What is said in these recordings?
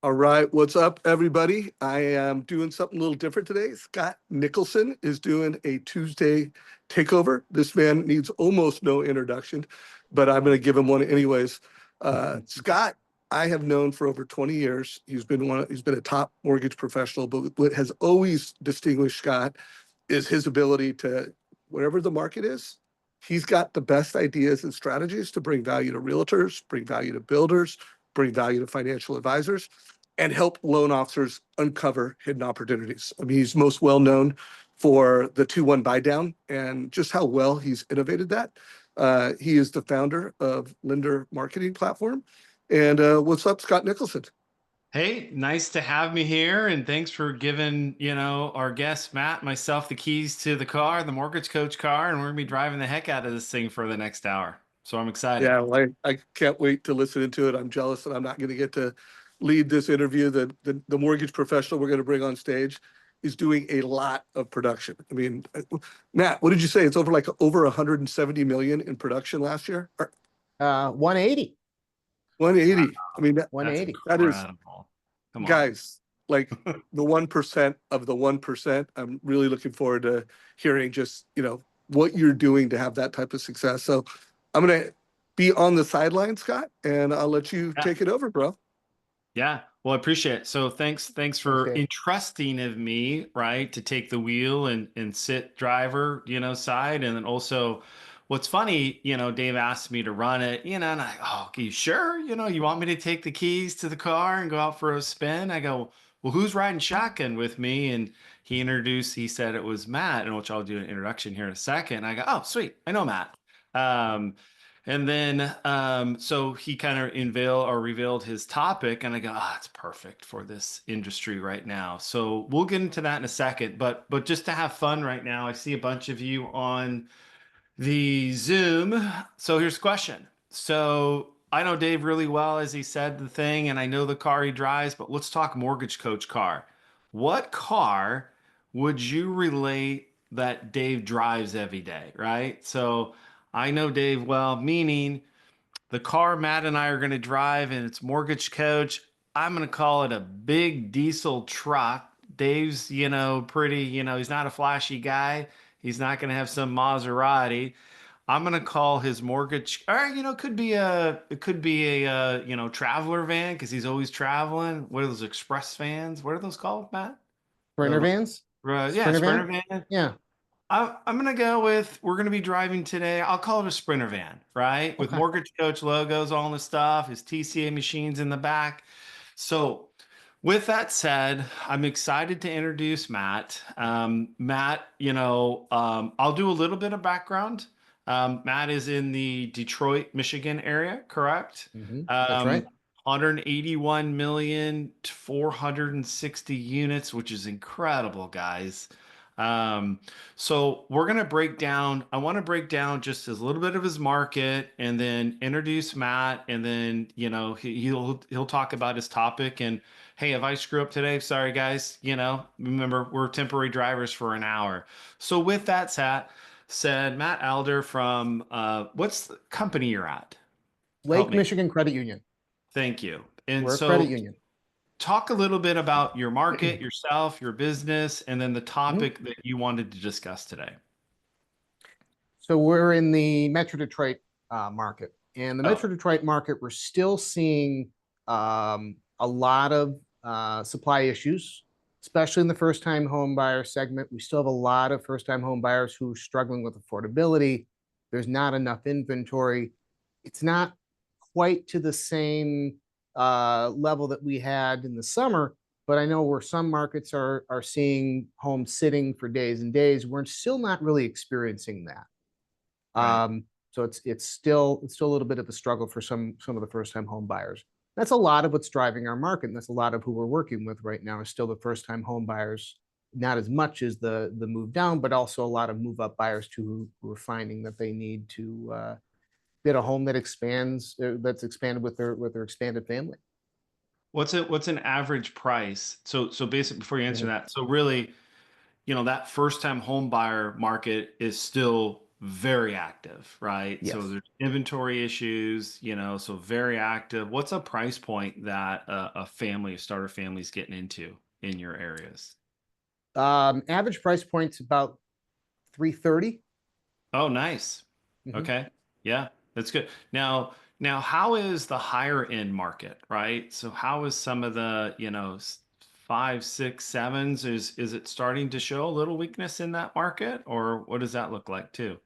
All right, what's up, everybody? I am doing something a little different today. Scott Nicholson is doing a Tuesday takeover. This man needs almost no introduction, but I'm going to give him one anyways. Scott, I have known for over 20 years. He's been a top mortgage professional, but what has always distinguished Scott is his ability to, whatever the market is, he's got the best ideas and strategies to bring value to realtors, bring value to builders, bring value to financial advisors, and help loan officers uncover hidden opportunities. I mean, he's most well known for the 2-1 buy down and just how well he's innovated that. He is the founder of Lender Marketing Platform. And what's up, Scott Nicholson? Hey, nice to have me here, and thanks for giving, our guest Matt, myself, the keys to the car, the Mortgage Coach car, and we're gonna be driving the heck out of this thing for the next hour. So I'm excited. Yeah, well, I can't wait to listen into it. I'm jealous that I'm not going to get to lead this interview. The mortgage professional we're going to bring on stage is doing a lot of production. I mean, Matt, what did you say? It's over 170 million in production last year? Or 180. 180. I mean, That's 180. that is, incredible. Come on. guys, like the 1% of the 1%. I'm really looking forward to hearing just, what you're doing to have that type of success. So I'm going to be on the sideline, Scott, and I'll let you Yeah. take it over, bro. Yeah. Well, I appreciate it. So thanks for Okay. entrusting of me, right, to take the wheel and sit driver, side. And then also what's funny, Dave asked me to run it, and I, oh, okay, you sure? You want me to take the keys to the car and go out for a spin? I go, well, who's riding shotgun with me? And he said it was Matt, and which I'll do an introduction here in a second. I go, oh, sweet. I know Matt. And then, so he kind of revealed his topic, and I go, it's perfect for this industry right now. So we'll get into that in a second, but just to have fun right now, I see a bunch of you on the Zoom. So here's the question. So I know Dave really well, as he said the thing, and I know the car he drives, but let's talk Mortgage Coach car. What car would you relate that Dave drives every day, right? So I know Dave well, meaning the car Matt and I are going to drive, and it's Mortgage Coach. I'm going to call it a big diesel truck. Dave's, pretty, he's not a flashy guy. He's not going to have some Maserati. I'm going to call his mortgage, or, it could be a, traveler van because he's always traveling. What are those express vans? What are those called, Matt? Sprinter The, vans? yeah, Sprinter Sprinter van? van. Yeah. I'm gonna go with we're gonna be driving today. I'll call it a Sprinter van, right? With Okay. Mortgage Coach logos, all the stuff, his TCA machines in the back. So, with that said, I'm excited to introduce Matt. Matt, I'll do a little bit of background. Matt is in the Detroit, Michigan area, correct? That's right. 181 million, 460 units, which is incredible, guys. So we're going to I want to break down just a little bit of his market and then introduce Matt. And then, he'll talk about his topic. And hey, if I screw up today, sorry guys, remember we're temporary drivers for an hour. So with that said, Matt Adler from, what's the company you're at? Help Lake me. Michigan Credit Union. Thank you. And We're a credit so union. talk a little bit about your market, yourself, your business, and then the Mhm. topic that you wanted to discuss today. So we're in the Metro Detroit market. And the Oh, Metro Detroit market, we're still seeing a lot of supply issues, especially in the first-time home buyer segment. We still have a lot of first-time home buyers who are struggling with affordability. There's not enough inventory. It's not quite to the same level that we had in the summer, but I know where some markets are seeing homes sitting for days and days. We're still not really experiencing that. right. So it's still a little bit of a struggle for some of the first time home buyers. That's a lot of what's driving our market, and that's a lot of who we're working with right now is still the first time home buyers. Not as much as the move down, but also a lot of move up buyers too who are finding that they need to get a home that expands that's expanded with their expanded family. What's an average price? So basically, before you answer that, so really, that first time home buyer market is still very active, right? So Yes. there's inventory issues, so very active. What's a price point that a family, a starter family is getting into in your areas? Average price point's about 330. Oh, nice. Mhm. Okay. Yeah, that's good. Now, how is the higher end market, right? So how is some of the, five, six, sevens? Is it starting to show a little weakness in that market, or what does that look like too?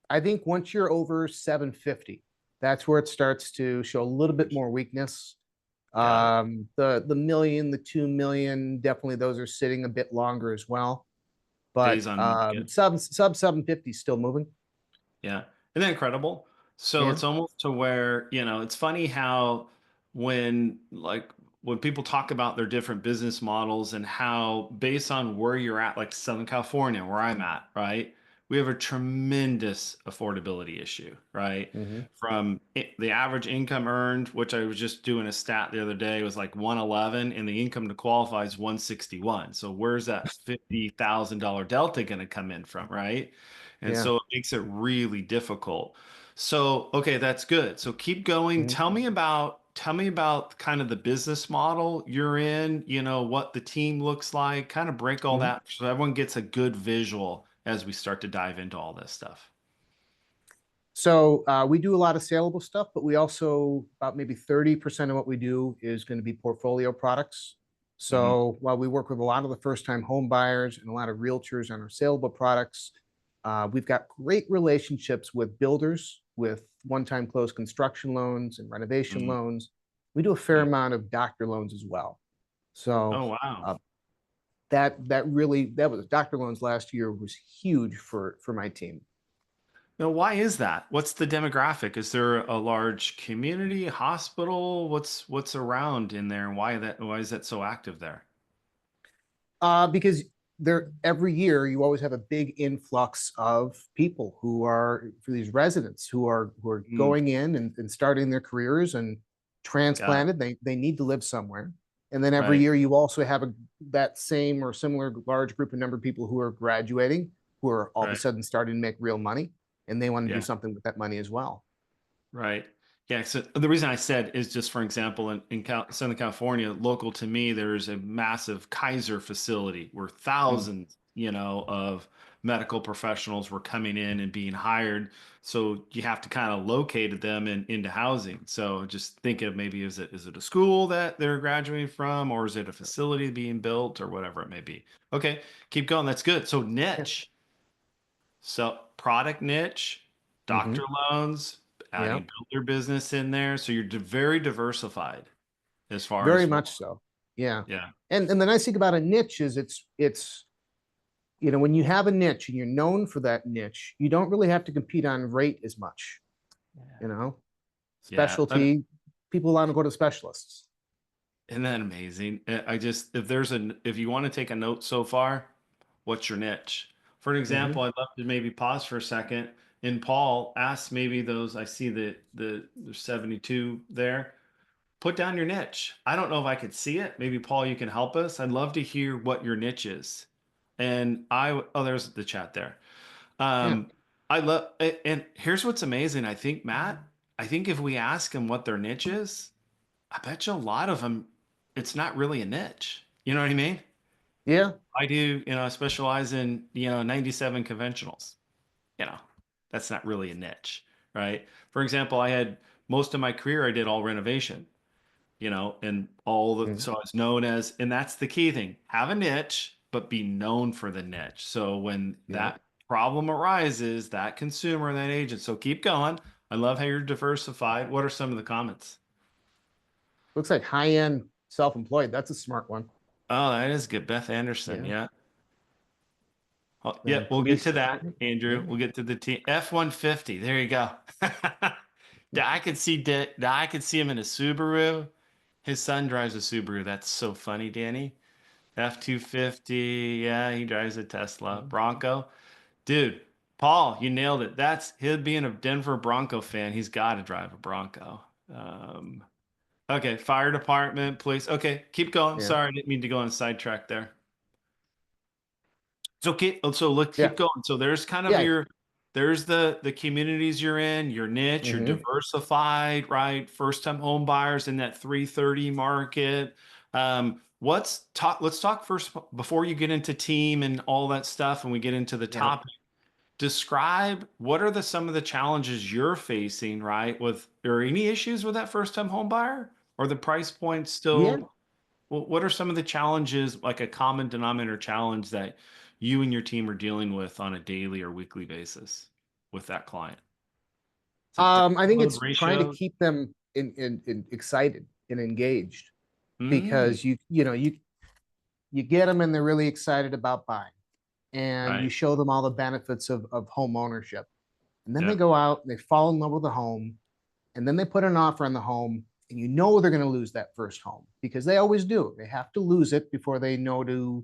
I think once you're over 750, that's where it starts to show a little bit more weakness. Got it. The million, the 2 million, definitely those are sitting a bit longer as well. But Days on market. sub 750 is still moving. Yeah. Isn't that incredible? So Yeah. it's almost to where, it's funny how when like when people talk about their different business models and how based on where you're at, like Southern California, where I'm at, right? We have a tremendous affordability issue, right? Hmm. From the average income earned, which I was just doing a stat the other day, was like 111, and the income to qualify is 161. So where's that $50,000 delta going to come in from, right? And Yeah. so it makes it really difficult. So, okay, that's good. So keep going. Mhm. Tell me about kind of the business model you're in, what the team looks like, kind of break all Mhm. that so everyone gets a good visual as we start to dive into all this stuff. So we do a lot of saleable stuff, but we also about maybe 30% of what we do is going to be portfolio products. Hmm. So while we work with a lot of the first-time home buyers and a lot of realtors on our saleable products, we've got great relationships with builders, with one-time close construction loans and renovation Hmm. loans. We do a fair Yeah. amount of doctor loans as well. So Oh, wow. uh, that was doctor loans last year was huge for my team. Now, why is that? What's the demographic? Is there a large community, hospital? What's around in there, and why is that so active there? Because there every year you always have a big influx of people who are for these residents who are Mm, going in and starting their careers and got it. transplanted. They need to live somewhere. And then every Right. year you also have that same or similar large group of number of people who are graduating, who are all of a Right. sudden starting to make real money, and they want to do Yeah. something with that money as well. Right. Yeah. So the reason I said is just for example, in Southern California, local to me, there's a massive Kaiser facility where Mm. thousands, of medical professionals were coming in and being hired. So you have to kind of locate them into housing. So just think of maybe is it a school that they're graduating from, or is it a facility being built, or whatever it may be. Okay, keep going. That's good. So Yeah. niche. So product niche, Hmm. doctor loans, Yeah. adding builder business in there. So you're very diversified as far Very as what, much so. Yeah. yeah, And the nice thing about a niche is it's when you have a niche and you're known for that niche, you don't really have to compete on rate as much, you know. yeah. Specialty, people want to go to specialists. Isn't that amazing? I just, if you want to take a note so far, what's your niche? For an Hmm. example, I'd love to maybe pause for a second. And Paul, ask maybe those, I see there's 72 there. Put down your niche. I don't know if I could see it. Maybe Paul, you can help us. I'd love to hear what your niche is. And oh, there's the chat there. Yeah. Um, I love, and here's what's amazing. I think, Matt, I think if we ask them what their niche is, I bet you a lot of them, it's not really a niche. You know what I mean? Yeah. I do, I specialize in, 97 conventionals. You know, that's not really a niche, right? For example, I had most of my career, I did all renovation, and Mhm. so I was known as, and that's the key thing, have a niche, but be known for the niche. So when Yeah. that problem arises, that consumer, that agent, so keep going. I love how you're diversified. What are some of the comments? Looks like high-end self-employed. That's a smart one. Oh, that is good. Beth Anderson. Yeah. Yeah. Oh, yeah, Then we'll get police to that, department. Andrew. Yeah. We'll get to the T F-150. There you go. I could see I could see him in a Subaru. His son drives a Subaru. That's so funny, Danny. F-250. Yeah, he drives a Tesla. Bronco. Dude, Paul, you nailed it. That's him being a Denver Bronco fan. He's got to drive a Bronco. Um, okay, fire department, police. Okay, keep going. Yeah. Sorry, I didn't mean to go on a sidetrack there. So okay, so let's Yeah. keep going. So there's kind of Yeah. there's the communities you're in, your niche, you're Mhm. diversified, right? First time home buyers in that 330 market. Let's talk first before you get into team and all that stuff and we get into the Right. topic. Describe what are some of the challenges you're facing, right? With or any issues with that first time home buyer or the price point Yeah. still? What are some of the challenges, like a common denominator challenge that you and your team are dealing with on a daily or weekly basis with that client? Is it I think download it's trying to ratio? keep them in excited and engaged, Mm, because you get them and they're really excited about buying, and you right. show them all the benefits of home ownership. And then they Yeah. go out and they fall in love with the home, and then they put an offer on the home, and you know they're going to lose that first home, because they always do. They have to lose it before they know to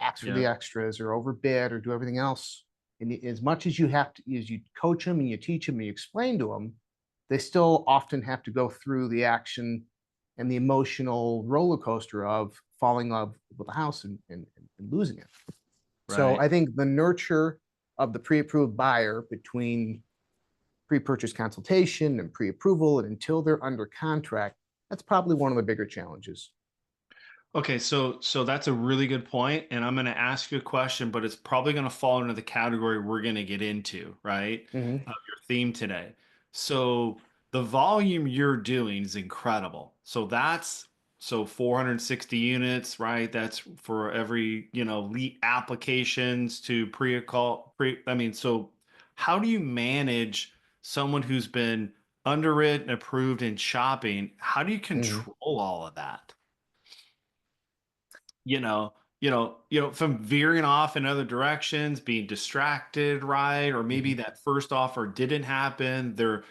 ask for Yeah. the extras or overbid or do everything else. And as much as you have to, as you coach them and you teach them and you explain to them, they still often have to go through the action and the emotional roller coaster of falling in love with the house and losing it. So Right. I think the nurture of the pre-approved buyer between pre-purchase consultation and pre-approval and until they're under contract, that's probably one of the bigger challenges. Okay, so that's a really good point, and I'm going to ask you a question, but it's probably going to fall into the category we're going to get into, right? Mhm. Of your theme today. So the volume you're doing is incredible. So 460 units, right? That's for every, lead applications to pre-call, I mean, so how do you manage someone who's been underwritten, approved, and shopping? How do you Mhm. control all of that? From veering off in other directions, being distracted, right? Or maybe Mhm. that first offer didn't happen. Their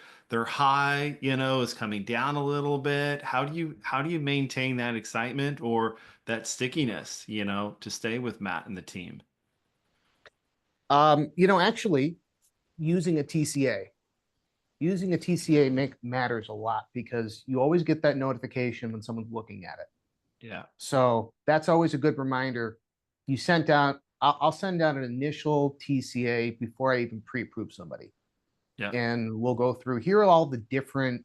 high, is coming down a little bit. How do you maintain that excitement or that stickiness, to stay with Matt and the team? Actually, using a TCA, matters a lot, because you always get that notification when someone's looking at it. Yeah. So that's always a good reminder. You sent out, I'll send out an initial TCA before I even pre-approve somebody. Yeah. And we'll go through, here are all the different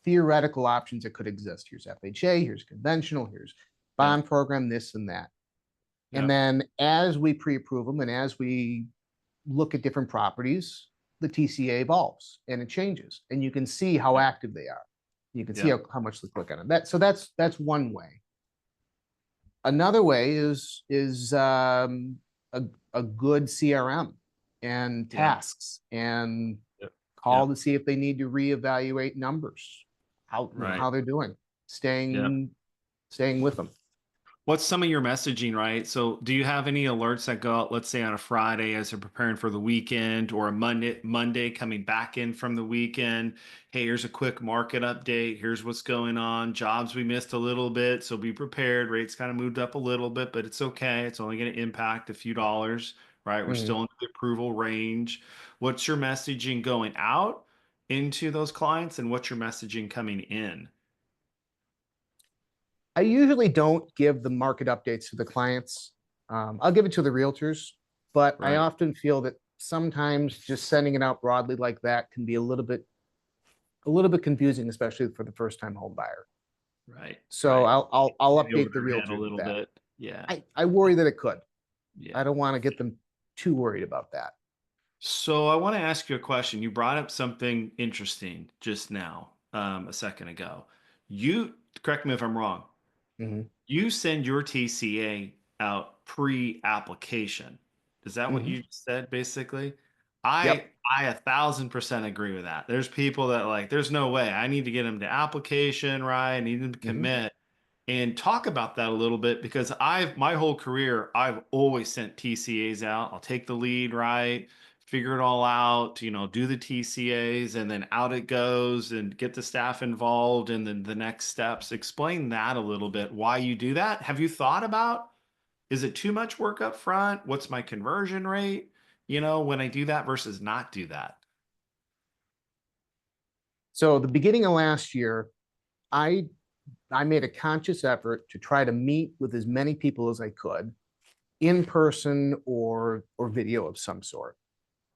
theoretical options that could exist. Here's FHA, here's conventional, here's Yeah. bond program, this and that. And Yeah. then as we pre-approve them and as we look at different properties, the TCA evolves and it changes, and you can see how Yeah. active they are. You can see Yeah. how much they click on it. That's one way. Another way is a, a good CRM and Yeah. tasks, and Yeah. call Yeah. to see if they need to reevaluate numbers, Right. how they're doing, Yeah. staying with them. What's some of your messaging, right? So, do you have any alerts that go out, let's say on a Friday as they're preparing for the weekend, or a Monday coming back in from the weekend? Hey, here's a quick market update. Here's what's going on. Jobs we missed a little bit, so be prepared. Rates kind of moved up a little bit, but it's okay. It's only going to impact a few dollars, right? We're Mhm. still in the approval range. What's your messaging going out into those clients, and what's your messaging coming in? I usually don't give the market updates to the clients. I'll give it to the realtors, but I Right. often feel that sometimes just sending it out broadly like that can be a little bit confusing, especially for the first time home buyer. Right. So Right. I'll Maybe over update the their head a realtors with little that. bit. Yeah. I worry that it could. I Yeah. don't want to get them too worried about that. So I want to ask you a question. You brought up something interesting just now, a second ago. You correct me if I'm wrong. Mhm. You send your TCA out pre-application. Is that what Mhm. you said basically? Yep. I 1,000% agree with that. There's people that like, there's no way. I need to get them to application, right? I need them to Mhm. commit. And talk about that a little bit because my whole career I've always sent TCAs out. I'll take the lead, right? Figure it all out, do the TCAs and then out it goes and get the staff involved and then the next steps. Explain that a little bit why you do that. Have you thought about is it too much work up front? What's my conversion rate? When I do that versus not do that. So the beginning of last year, I I made a conscious effort to try to meet with as many people as I could, in person or video of some sort.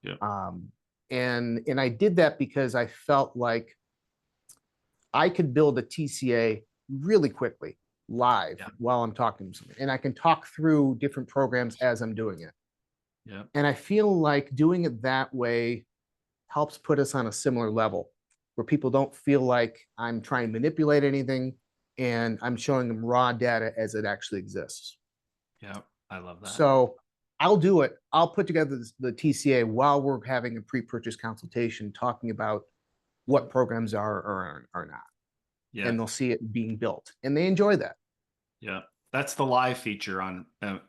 Yeah. Um, And I did that because I felt like I could build a TCA really quickly live Yeah. while I'm talking to somebody. And I can talk through different programs as I'm doing it. Yeah. And I feel like doing it that way helps put us on a similar level where people don't feel like I'm trying to manipulate anything, and I'm showing them raw data as it actually exists. Yeah. I love that. So I'll do it. I'll put together the TCA while we're having a pre-purchase consultation, talking about what programs are or are not. Yeah. And they'll see it being built, and they enjoy that. Yeah. That's the live feature on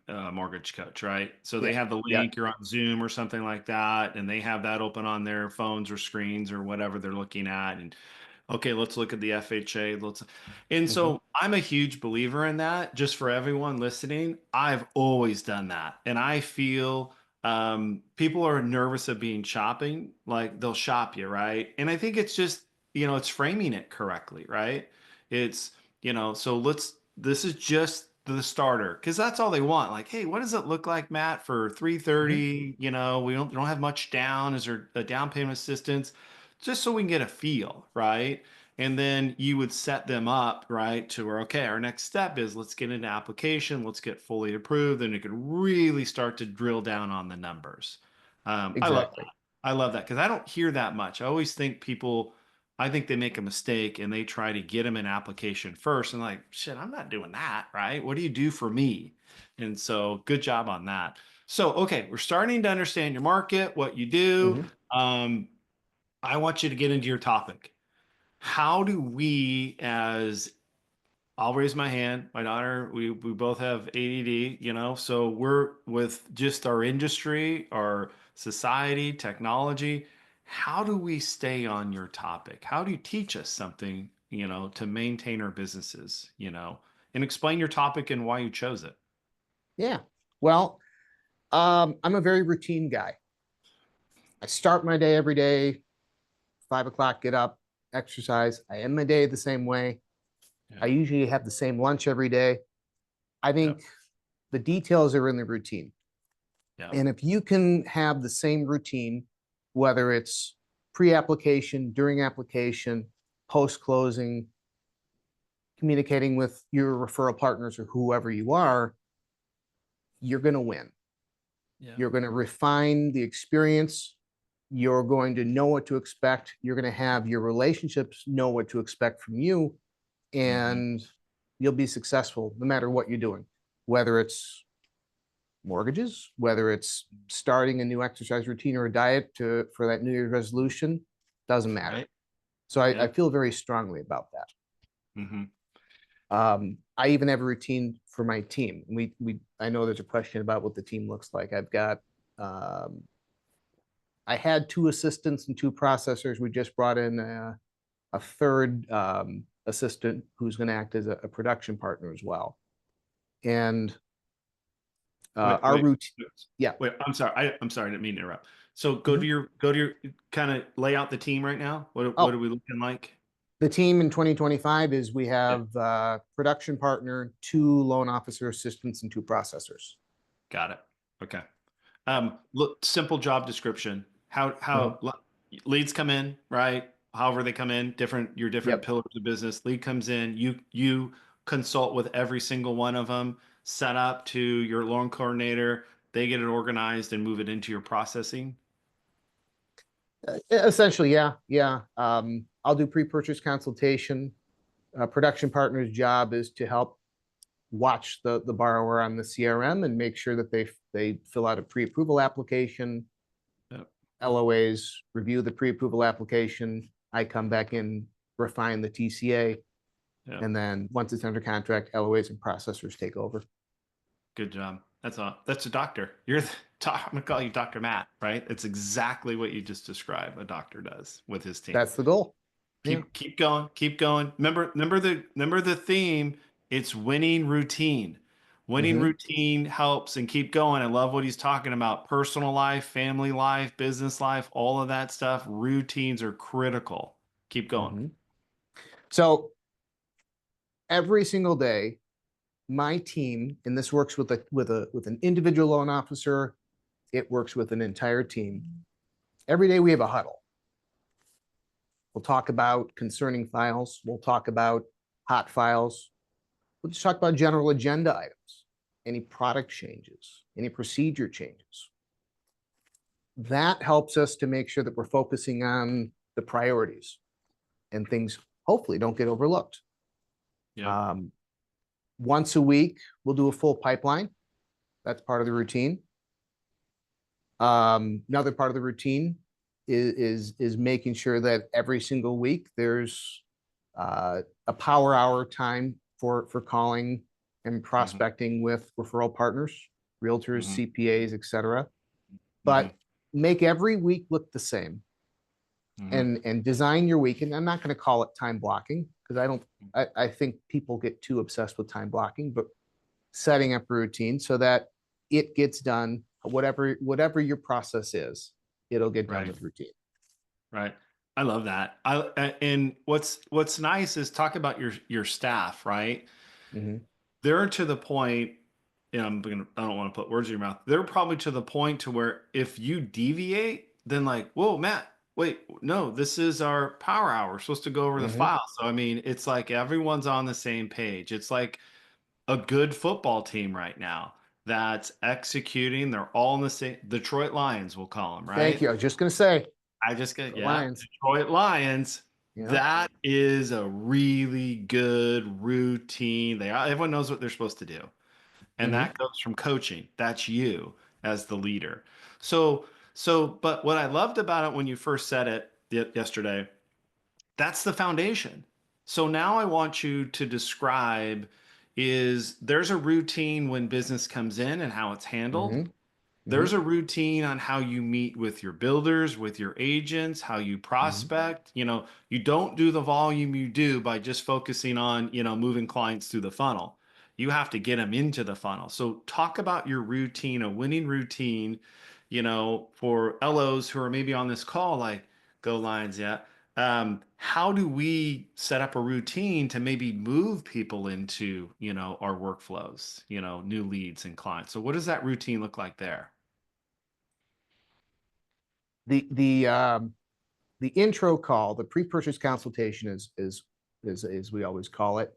Mortgage Coach, right? So they Yeah. have the Yeah. link, you're on Zoom or something like that, and they have that open on their phones or screens or whatever they're looking at. And okay, let's look at the FHA. And so I'm a huge believer in that. Just for everyone listening, I've always done that. And I feel people are nervous of being shopping, like they'll shop you, right? And I think it's just, it's framing it correctly, right? It's, so this is just the starter because that's all they want. Like, hey, what does it look like, Matt, for 330? We don't have much down. Is there a down payment assistance? Just so we can get a feel, right? And then you would set them up, right, to where, okay, our next step is let's get into application, let's get fully approved, and you could really start to drill down on the numbers. I love that. Exactly. I love that because I don't hear that much. I always think I think they make a mistake and they try to get them an application first and like, shit, I'm not doing that, right? What do you do for me? And so good job on that. So, okay, we're starting to understand your market, what you do. I want you to get into your topic. How do we, as I'll raise my hand, my daughter, we both have ADD, so we're with just our industry, our society, technology. How do we stay on your topic? How do you teach us something, to maintain our businesses, and explain your topic and why you chose it? Yeah. Well, I'm a very routine guy. I start my day every day, 5 o'clock, get up, exercise. I end my day the same way. I Yeah. usually have the same lunch every day. I Yeah. think the details are in the routine. Yeah. And if you can have the same routine, whether it's pre-application, during application, post-closing, communicating with your referral partners or whoever you are, you're going to win. Yeah. You're going to refine the experience. You're going to know what to expect. You're going to have your relationships know what to expect from you, and you'll be successful no matter what you're doing, whether it's mortgages, whether it's starting a new exercise routine or a diet for that New Year's resolution, doesn't matter. Right. So Yeah. I feel very strongly about that. Mm-hmm. I even have a routine for my team. I know there's a question about what the team looks like. I've got I had 2 assistants and 2 processors. We just brought in a third assistant who's going to act as a production partner as well. And our routine, yeah. Wait, I'm sorry. I'm sorry. I didn't mean to interrupt. So go to your kind of lay out the team right now. What are we looking like? The team in 2025 is we have production partner, 2 loan officer assistants, and 2 processors. Got it. Okay. Look, simple job description. How leads come in, right? However they come in, your different Yep. pillars of business. Lead comes in, you consult with every single one of them, set up to your loan coordinator. They get it organized and move it into your processing. Essentially, yeah. I'll do pre-purchase consultation. Production partner's job is to help watch the borrower on the CRM and make sure that they fill out a pre-approval application. Yep. LOAs, review the pre-approval application. I come back in, refine the TCA. Yep. And then once it's under contract, LOAs and processors take over. Good job. That's a doctor. I'm gonna call you Dr. Matt, right? It's exactly what you just described. A doctor does with his team. That's the goal. Keep going. Keep going. Remember the theme. It's winning routine. Winning routine helps, and keep going. I love what he's talking about. Personal life, family life, business life, all of that stuff. Routines are critical. Keep going. So every single day, my team, and this works with an individual loan officer, it works with an entire team. Every day we have a huddle. We'll talk about concerning files. We'll talk about hot files. We'll just talk about general agenda items, any product changes, any procedure changes. That helps us to make sure that we're focusing on the priorities and things hopefully don't get overlooked. Yeah. Once a week, we'll do a full pipeline. That's part of the routine. Another part of the routine is making sure that every single week there's a power hour time for calling and prospecting with referral partners, realtors, CPAs, etc. But make every week look the same, and design your week. And I'm not going to call it time blocking because I think people get too obsessed with time blocking, but setting up a routine so that it gets done. Whatever your process is, it'll get done with routine. Right. I love that. And what's nice is talk about your staff, right? They're to the point, I don't want to put words in your mouth. They're probably to the point to where if you deviate, then like, whoa, Matt, wait, no, this is our power hour. We're supposed to go over the file. So I mean, it's like everyone's on the same page. It's like a good football team right now that's executing. They're all in the same Detroit Lions, we'll call them, right? Thank you. I was just going to say, I just get Lions. Detroit Lions. Yeah. That is a really good routine. Everyone knows what they're supposed to do. And that comes from coaching. That's you as the leader. But what I loved about it when you first said it yesterday, that's the foundation. So now I want you to describe is there's a routine when business comes in and how it's handled. There's a routine on how you meet with your builders, with your agents, how you prospect. You don't do the volume you do by just focusing on, moving clients through the funnel. You have to get them into the funnel. So talk about your routine, a winning routine, for LOs who are maybe on this call, like, go Lions, yeah. How do we set up a routine to maybe move people into, our workflows, new leads and clients? So what does that routine look like there? The intro call, the pre-purchase consultation is we always call it,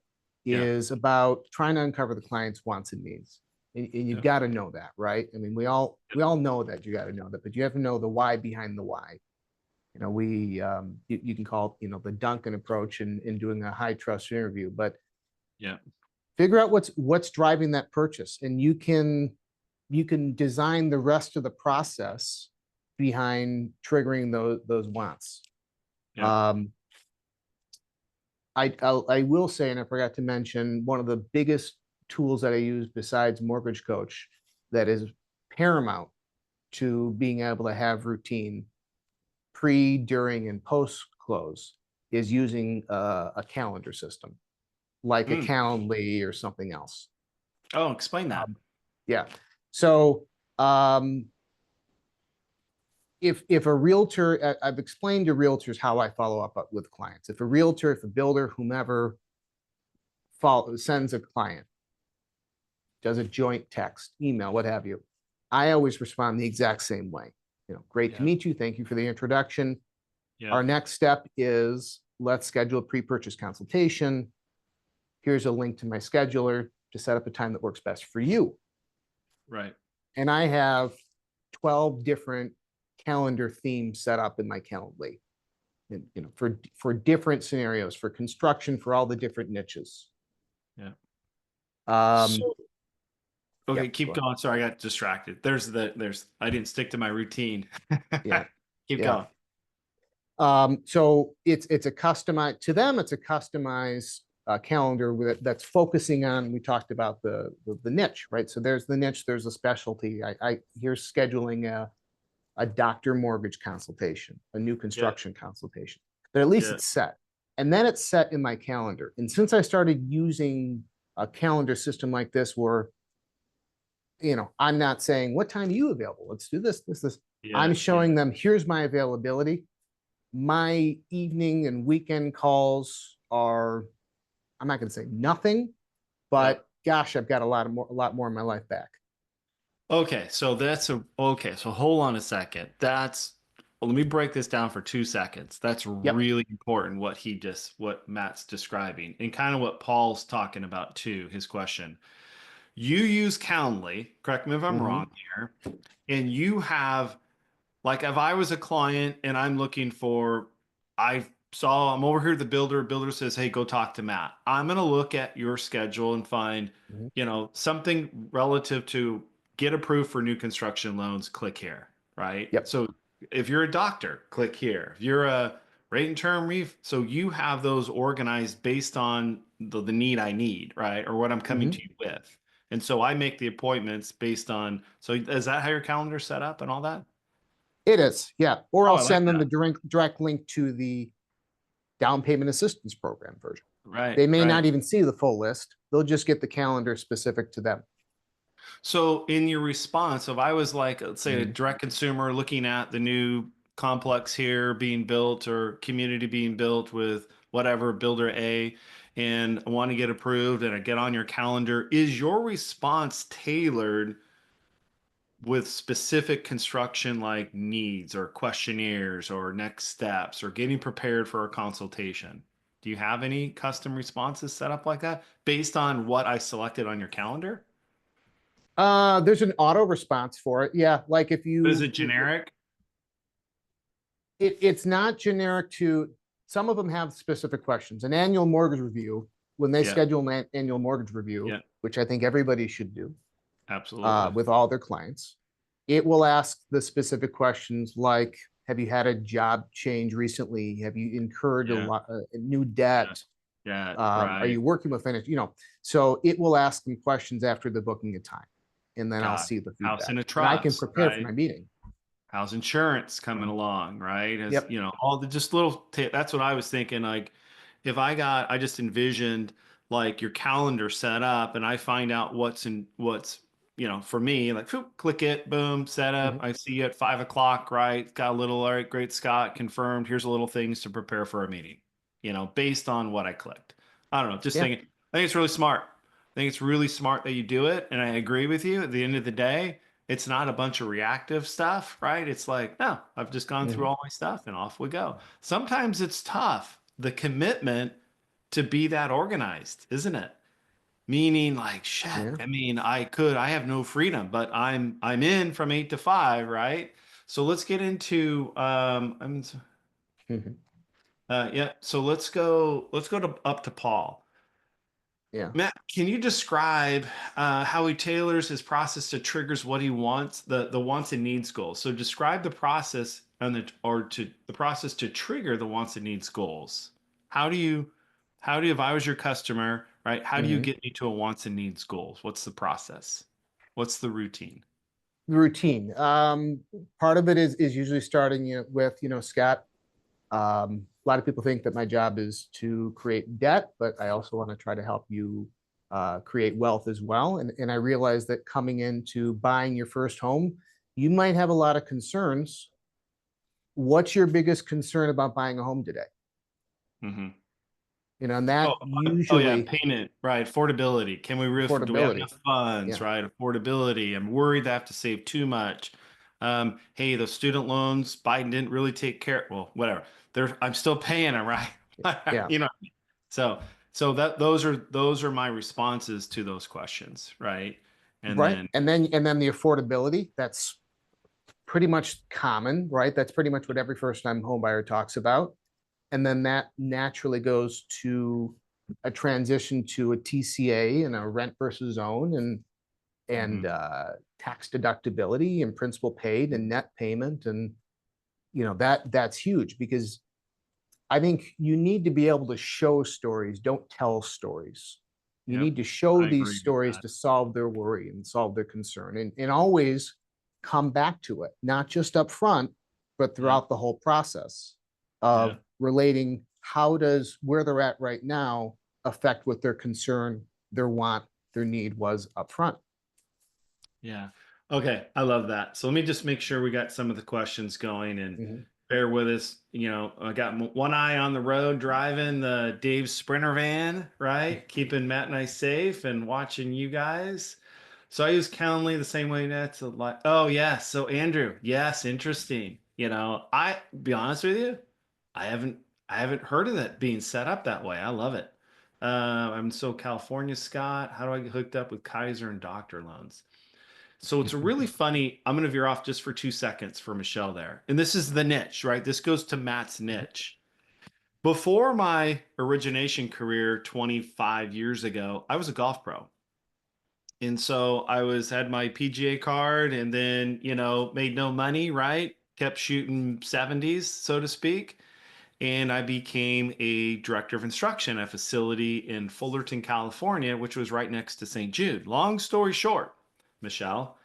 is about trying to uncover the client's wants and needs. And you've got to know that, right? I mean, we all know that you got to know that, but you have to know the why behind the why. You can call it, the Duncan approach in doing a high trust interview, but figure out what's driving that purchase, and you can design the rest of the process behind triggering those wants. I will say, and I forgot to mention, one of the biggest tools that I use besides MortgageCoach that is paramount to being able to have routine pre, during, and post close is using a calendar system like a Calendly or something else. Oh, explain that. Yeah. So if a realtor, I've explained to realtors how I follow up with clients. If a builder, whomever sends a client, does a joint text, email, what have you, I always respond the exact same way. Great to meet you. Thank you for the introduction. Our next step is let's schedule a pre-purchase consultation. Here's a link to my scheduler to set up a time that works best for you. Right. And I have 12 different calendar themes set up in my Calendly, and, for different scenarios, for construction, for all the different niches. Yeah. Okay, keep going. Sorry, I got distracted. I didn't stick to my routine. Yeah. Keep going. So it's a customized to them. It's a customized calendar that's focusing on. We talked about the niche, right? So there's the niche. There's a specialty. Here's scheduling a doctor mortgage consultation, a new construction consultation. But at least it's set, and then it's set in my calendar. And since I started using a calendar system like this, where I'm not saying what time are you available. Let's do this. I'm showing them here's my availability. My evening and weekend calls are, I'm not going to say nothing, but gosh, I've got a lot more in my life back. Okay, so so hold on a second. That's Well, let me break this down for 2 seconds. That's Yep. really important what Matt's describing and kind of what Paul's talking about too, his question. You use Calendly, correct me if I'm Hmm. wrong here, and you have, like, if I was a client and I'm looking for, I'm over here at the builder says, hey, go talk to Matt. I'm going to look at your schedule and find, Hmm. something relative to get approved for new construction loans, click here, right? Yep. So if you're a doctor, click here. If you're a rate and term so you have those organized based on the need I need, right? Or what I'm coming to Hmm. you with. And so I make the appointments based on, so is that how your calendar's set up and all that? It is, yeah. Or Oh, I'll I like send them the that. direct link to the down payment assistance program version. Right, They may right. not even see the full list. They'll just get the calendar specific to them. So in your response, if I was like, let's say a Mhm. direct consumer looking at the new complex here being built or community being built with whatever builder A and I want to get approved and I get on your calendar, is your response tailored with specific construction like needs or questionnaires or next steps or getting prepared for a consultation? Do you have any custom responses set up like that based on what I selected on your calendar? There's an auto response for it. Yeah, like if But is you, it generic? it's not generic to, some of them have specific questions. An annual mortgage review, when they Yeah, schedule an annual mortgage review, yeah, which I think everybody should do absolutely. with all their clients, it will ask the specific questions like, have you had a job change recently? Have you incurred Yeah, a new yeah, debt? yeah, Are right. you working with finance? So it will ask them questions after the booking of time, and then I'll God, see the house feedback, in a and I can trust, prepare for right? my meeting. How's insurance coming So, along, right? As yep. all the just that's what I was thinking. Like, if I just envisioned like your calendar set up and I find out for me, like, phew, click it, boom, set up. Mhm. I see you at 5 o'clock, right? Got a little, all right, great, Scott, confirmed. Here's a little things to prepare for a meeting, based on what I clicked. I don't know, just Yeah. thinking, I think it's really smart. I think it's really smart that you do it. And I agree with you. At the end of the day, it's not a bunch of reactive stuff, right? It's like, no, I've just gone through Mhm. all my stuff and off we go. Sometimes it's tough, the commitment to be that organized, isn't it? Meaning like, shit, Yeah. I mean, I have no freedom, but I'm in from 8 to 5, right? So let's get into Mhm. yeah, so let's go to up to Paul. Yeah. Matt, can you describe how he tailors his process to triggers what he wants, the wants and needs goals? So describe the process the process to trigger the wants and needs goals. How do you, if I was your customer, right? How do you Mhm. get me to a wants and needs goals? What's the process? What's the routine? The routine. Part of it is usually starting with, Scott. A lot of people think that my job is to create debt, but I also want to try to help you create wealth as well. And I realize that coming into buying your first home, you might have a lot of concerns. What's your biggest concern about buying a home today? Mm-hmm. And Oh, that oh yeah, usually payment, right? Affordability. Do we have affordability. enough funds, Yeah. right? Affordability. I'm worried that I have to save too much. Hey, those student loans, Biden didn't really take care. Well, whatever. I'm still paying them, right? Yeah. You know. So, those are my responses to those questions, right? And Right. then, And then the affordability, that's pretty much common, right? That's pretty much what every first time home buyer talks about. And then that naturally goes to a transition to a TCA and a rent versus own and Mhm. tax deductibility and principal paid and net payment. And that's huge because I think you need to be able to show stories, don't tell stories. You Yep, need to show I these agree with stories that. to solve their worry and solve their concern and always come back to it, not just up front, but Yeah, throughout the whole process yeah. of relating how does where they're at right now affect what their concern, their want, their need was up front. Yeah. Okay. I love that. So let me just make sure we got some of the questions going and Mhm. bear with us. I got one eye on the road driving the Dave Sprinter van, right? Keeping Matt and I safe and watching you guys. So I use Calendly the same way that's a lot. Oh, yes. So Andrew, yes, interesting. You know, I be honest with you, I haven't I haven't heard of that being set up that way. I love it. I'm so California, Scott. How do I get hooked up with Kaiser and doctor loans? So it's really funny. I'm going to veer off just for 2 seconds for Michelle there. And this is the niche, right? This goes to Matt's niche. Before my origination career 25 years ago, I was a golf pro. And so I was had my PGA card and then, you know, made no money, right? Kept shooting 70s, so to speak. And I became a director of instruction at a facility in Fullerton, California, which was right next to St. Jude. Long story short, Michelle,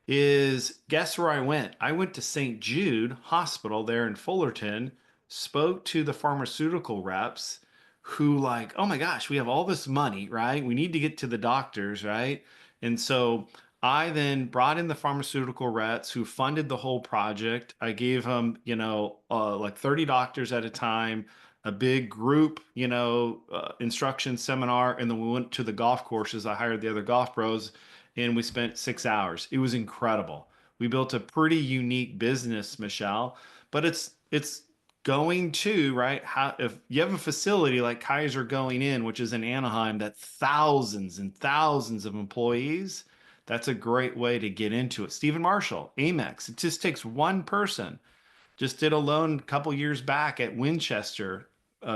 is guess where I went? I went to St. Jude Hospital there in Fullerton, spoke to the pharmaceutical reps who like, oh my gosh, we have all this money, right? We need to get to the doctors, right? And so I then brought in the pharmaceutical reps who funded the whole project. I gave them, you know, like 30 doctors at a time, a big group, you know, instruction seminar, and then we went to the golf courses. I hired the other golf pros and we spent 6 hours. It was incredible. We built a pretty unique business, Michelle, but it's going to, right? How if you have a facility like Kaiser going in, which is in Anaheim, that thousands and thousands of employees, that's a great way to get into it. Stephen Marshall, Amex, it just takes one person. Just did a loan a couple years back at Winchester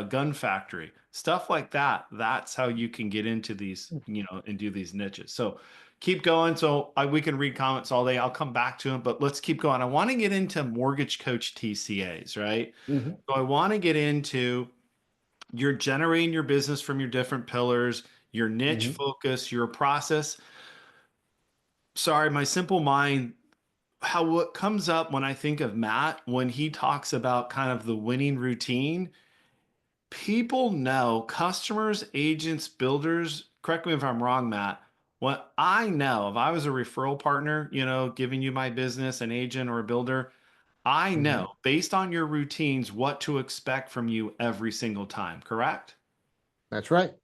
Gun Factory, stuff like that. That's how you can get into these, you know, and do these niches. So keep going. So we can read comments all day. I'll come back to them, but let's keep going. I want to get into Mortgage Coach TCAs, right? Mhm. So I want to get into you're generating your business from your different pillars, your niche Mhm. focus, your process. Sorry, my simple mind how what comes up when I think of Matt when he talks about kind of the winning routine, people know, customers, agents, builders, correct me if I'm wrong, Matt. What I know, if I was a referral partner, you know, giving you my business, an agent or a builder, I Mhm. know based on your routines what to expect from you every single time, correct? That's right.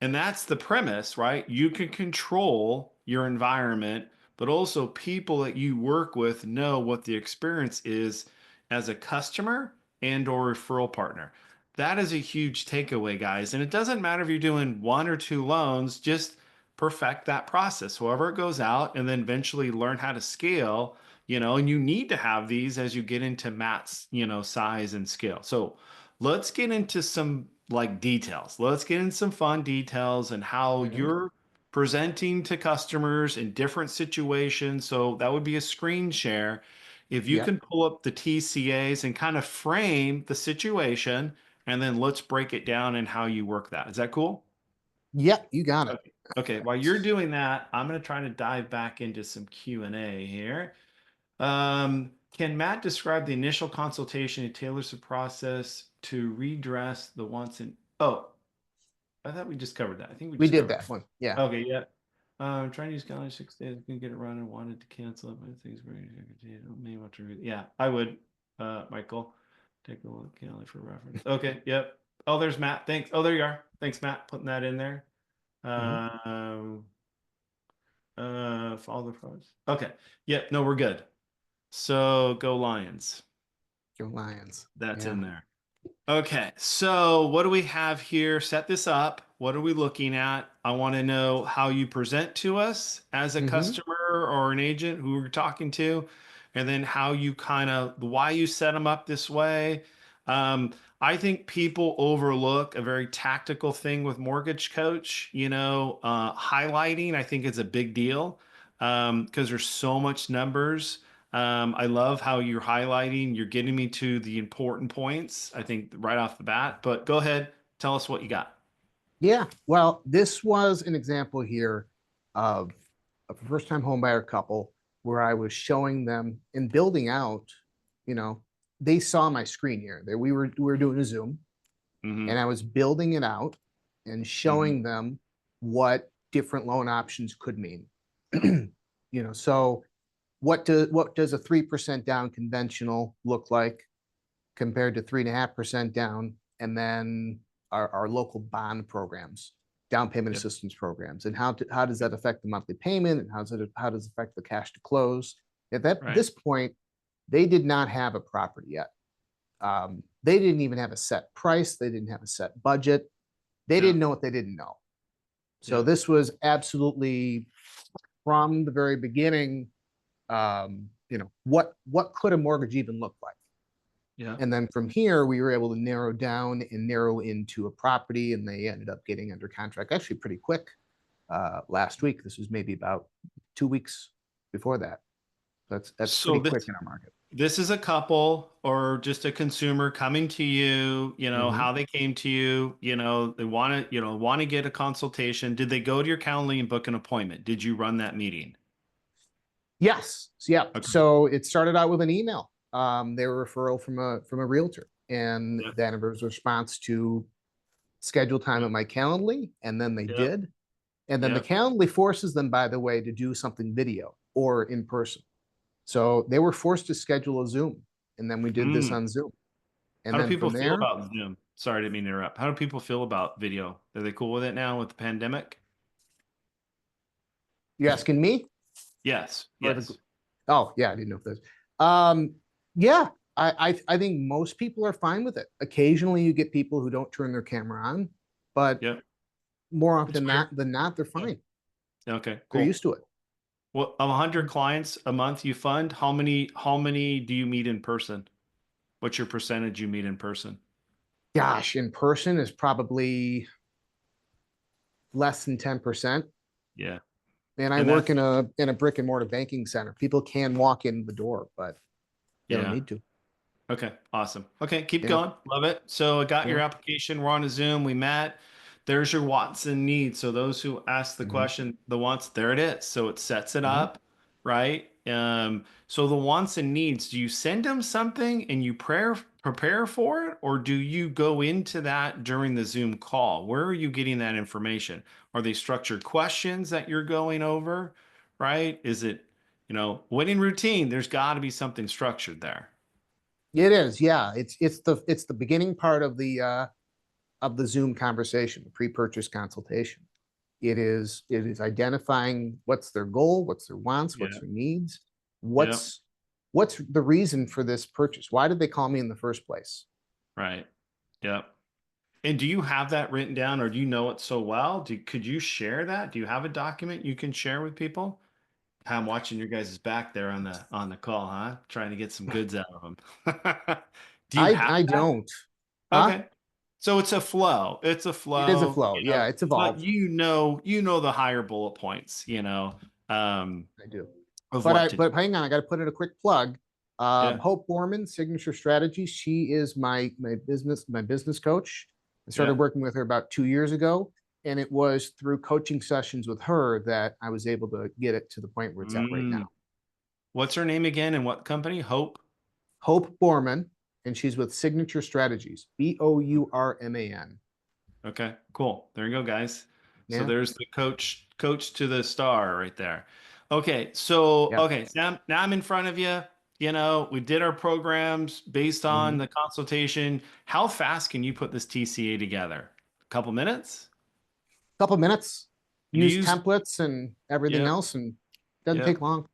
And that's the premise, right? You can control your environment, but also people that you work with know what the experience is as a customer and or referral partner. That is a huge takeaway, guys. And it doesn't matter if you're doing one or two loans, just perfect that process, however it goes out, and then eventually learn how to scale, you know, and you need to have these as you get into Matt's, you know, size and scale. So let's get into some like details. Let's get in some fun details and how Mhm. you're presenting to customers in different situations. So that would be a screen share. If you Yep. can pull up the TCAs and kind of frame the situation, and then let's break it down and how you work that. Is that cool? Yep. You got it. Okay. Okay. While you're doing that, I'm going to try to dive back into some Q&A here. Can Matt describe the initial consultation and tailors the process to redress the wants and oh, I thought we just covered that. I think we We just did covered. that one. Yeah. Okay, yeah. Trying to use Calendly 6 days. Couldn't get it running. Wanted to cancel it, but things were may want to read. Yeah, I would. Michael, take a look at Calendly for reference. Okay, yep. Oh, there's Matt. Thanks. Oh, there you are. Thanks, Matt, putting that in there. Mhm. Um, follow the process. Okay. Yep. No, we're good. So go Lions. Go Lions. That's Yeah. in there. Okay, so what do we have here? Set this up. What are we looking at? I want to know how you present to us as a Mhm. customer or an agent who we're talking to, and then how you kind of why you set them up this way. I think people overlook a very tactical thing with Mortgage Coach. You know, highlighting I think is a big deal because there's so much numbers. I love how you're highlighting, you're getting me to the important points, I think, right off the bat. But go ahead, tell us what you got. Yeah. Well, this was an example here of a first-time homebuyer couple where I was showing them and building out, you know, they saw my screen here. We were doing a Zoom and Hmm. I was building it out and Hmm. showing them what different loan options could mean. You know, so what does a 3% down conventional look like compared to 3.5% down, and then our local bond programs, down payment Yep. assistance programs, and how does that affect the monthly payment, and how does it affect the cash to close? At Right. this point, They did not have a property yet. They didn't even have a set price. They didn't have a set budget. They Yeah. didn't know what they didn't know. So Yeah. this was absolutely from the very beginning. What could a mortgage even look like? Yeah. And then from here, we were able to narrow down and narrow into a property, and they ended up getting under contract actually pretty quick. Last week, this was maybe about 2 weeks before that. That's So pretty quick in our market. this is a couple or just a consumer coming to you, Mhm. how they came to you, they want to get a consultation. Did they go to your Calendly and book an appointment? Did you run that meeting? Yes. Yeah. Okay. So it started out with an email. They were a referral from a realtor, and Yeah. then it was a response to schedule time Yeah. at my Calendly, and then they Yeah. did. And then the Yeah. Calendly forces them, by the way, to do something video or in person. So they were forced to schedule a Zoom, and then we did this Mm. on Zoom. How And do then people from feel there, about Zoom? Sorry, I didn't mean to interrupt. How do people feel about video? Are they cool with it now with the pandemic? you asking me? Yes. Or the, Yes. oh yeah, I didn't know if there's. Yeah, I think most people are fine with it. Occasionally, you get people who don't turn their camera on, but Yeah. more It's often fair. than not, they're Yeah. fine. Okay, They're cool. used to it. Well, of 100 clients a month you fund, how many do you meet in person? What's your percentage you meet in person? Gosh, in person is probably less than 10%. Yeah. And I And work that's, in a brick and mortar banking center. People can walk in the door, but they don't yeah. need to. Okay, awesome. Okay, keep Yeah. going. Love it. So I got your Yeah. application. We're on a Zoom. We met. There's your wants and needs. So those who ask the Mhm. question, the wants, there it is. So it sets it Mhm. up, right? So the wants and needs, do you send them something and you prepare for it, or do you go into that during the Zoom call? Where are you getting that information? Are they structured questions that you're going over, right? Is it, winning routine? There's got to be something structured there. It is, yeah. It's the beginning part of the Zoom conversation, the pre-purchase consultation. It is identifying what's their goal, what's their wants, what's Yeah. their needs, Yeah. what's the reason for this purchase? Why did they call me in the first place? Right. Yep. And do you have that written down or do you know it so well? Could you share that? Do you have a document you can share with people? I'm watching your guys' back there on the call, huh? Trying to get some goods out of them. Do you have I that? don't. Huh? Okay. So it's a flow. It's a It is a flow, flow. Yeah, it's but evolved. the higher bullet points, I do. of But what I to do. but hang on, I got to put in a quick plug. Yeah. Hope Borman, Signature Strategies. She is my business coach. I started Yeah. working with her about 2 years ago, and it was through coaching sessions with her that I was able to get it to the point where it's at right now. Mm. What's her name again and what company? Hope. Hope Borman, and she's with Signature Strategies, Bourman. Okay, cool. There you go, guys. So Yeah, there's the coach to the star right there. Okay, so yeah. now I'm in front of you. We did our programs based on Mhm. the consultation. How fast can you put this TCA together? A couple minutes? Couple minutes. You Use use templates and everything Yep, else, and doesn't take yep, long.